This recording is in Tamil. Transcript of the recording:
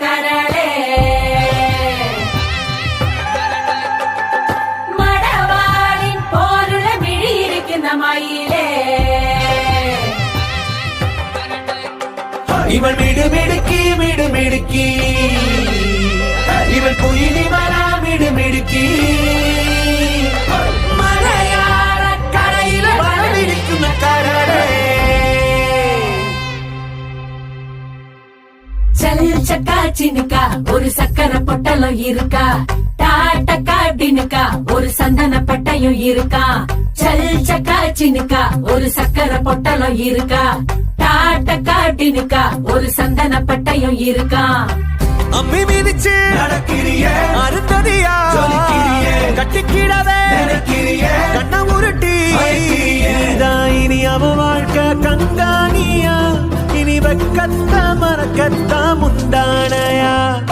கரளே மடவாளின் போருள விழி இருக்கின்ற மயிலே இவள் மிடுமிடுக்கி மிடுமிடுக்கி இவள் குயிலி மலா மிடுமிடுக்கி மலையாள கரையில வளவிருக்கும் கரடே சல் சக்கா சினுக்கா ஒரு சக்கரை பொட்டலம் இருக்கா டாட்டக்கா டினுக்கா ஒரு சந்தன பட்டையும் இருக்கா சல் சக்கா சினுக்கா ஒரு சக்கரை பொட்டலம் இருக்கா டாட்டக்கா டினுக்கா ஒரு சந்தன பட்டையும் இருக்கா அம்மி மிதிச்சு நடக்கிறிய அருந்ததியா கட்டிக்கிடவே கண்ண உருட்டி இனி அவ வாழ்க்கை கங்காணியா இனி வெக்கத்த மறக்க